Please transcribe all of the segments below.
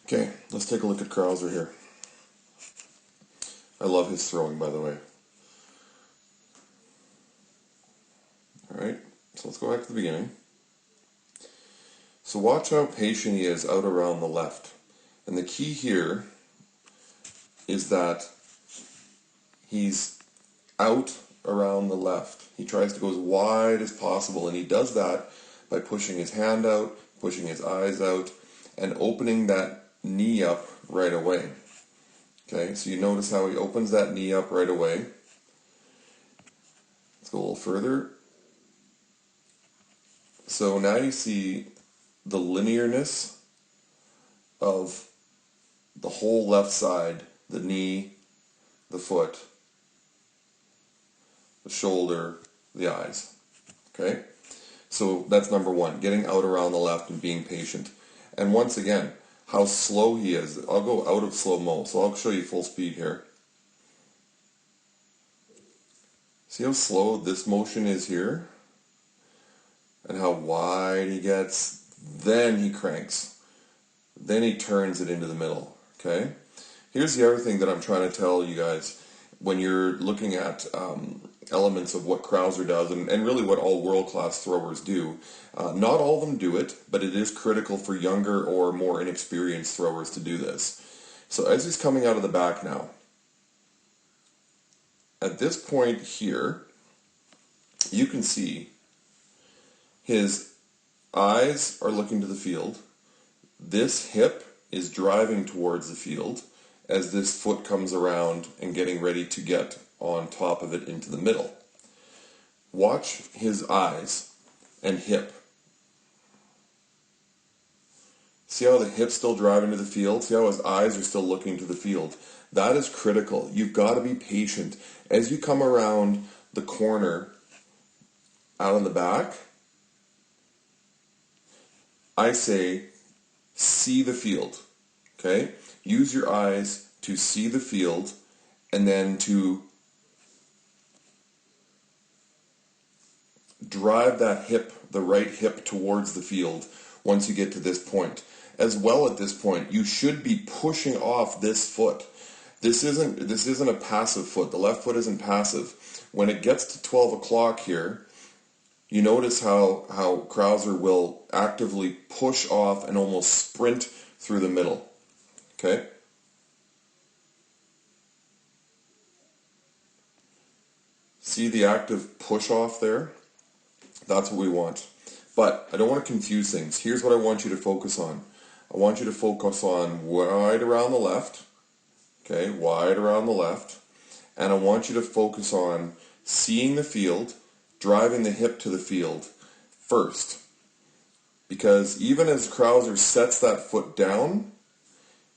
Okay, let's take a look at Crouser here. I love his throwing, by the way. Alright, so let's go back to the beginning. So watch how patient he is out around the left. And the key here is that he's out around the left. He tries to go as wide as possible, and he does that by pushing his hand out, pushing his eyes out, and opening that knee up right away. Okay, so you notice how he opens that knee up right away. Let's go a little further. So now you see the linearness of the whole left side, the knee, the foot, the shoulder, the eyes. Okay? So that's number one, getting out around the left and being patient. And once again, how slow he is. I'll go out of slow-mo, so I'll show you full speed here. See how slow this motion is here? And how wide he gets? Then he cranks. Then he turns it into the middle. Okay? Here's the other thing that I'm trying to tell you guys when you're looking at elements of what Crouser does, and really what all world-class throwers do. Not all of them do it, but it is critical for younger or more inexperienced throwers to do this. So as he's coming out of the back now, at this point here, you can see his eyes are looking to the field. This hip is driving towards the field as this foot comes around and getting ready to get on top of it into the middle. Watch his eyes and hip. See how the hip's still driving to the field? See how his eyes are still looking to the field? That is critical. You've got to be patient. As you come around the corner out on the back, I say, see the field, okay? Use your eyes to see the field and then to drive that hip, the right hip, towards the field once you get to this point. As well, at this point, you should be pushing off this foot. This isn't a passive foot. The left foot isn't passive. When it gets to 12 o'clock here, you notice how Crouser will actively push off and almost sprint through the middle. Okay? See the active push off there? That's what we want. But I don't want to confuse things. Here's what I want you to focus on. I want you to focus on wide around the left. Okay, wide around the left. And I want you to focus on seeing the field, driving the hip to the field first. Because even as Crouser sets that foot down,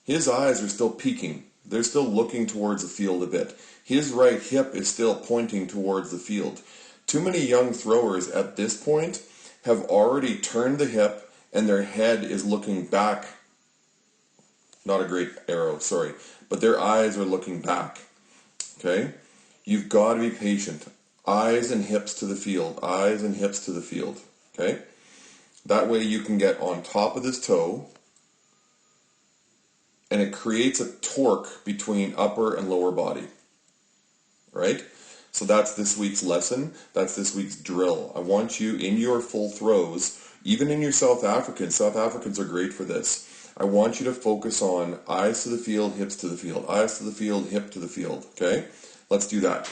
his eyes are still peeking. They're still looking towards the field a bit. His right hip is still pointing towards the field. Too many young throwers at this point have already turned the hip and their head is looking back. Not a great arrow, sorry. But their eyes are looking back. Okay? You've got to be patient. Eyes and hips to the field. Eyes and hips to the field. Okay? That way you can get on top of this toe, and it creates a torque between upper and lower body. Right? So that's this week's lesson. That's this week's drill. I want you in your full throws, even in your South Africans are great for this. I want you to focus on eyes to the field, hips to the field. Eyes to the field, hip to the field. Okay? Let's do that.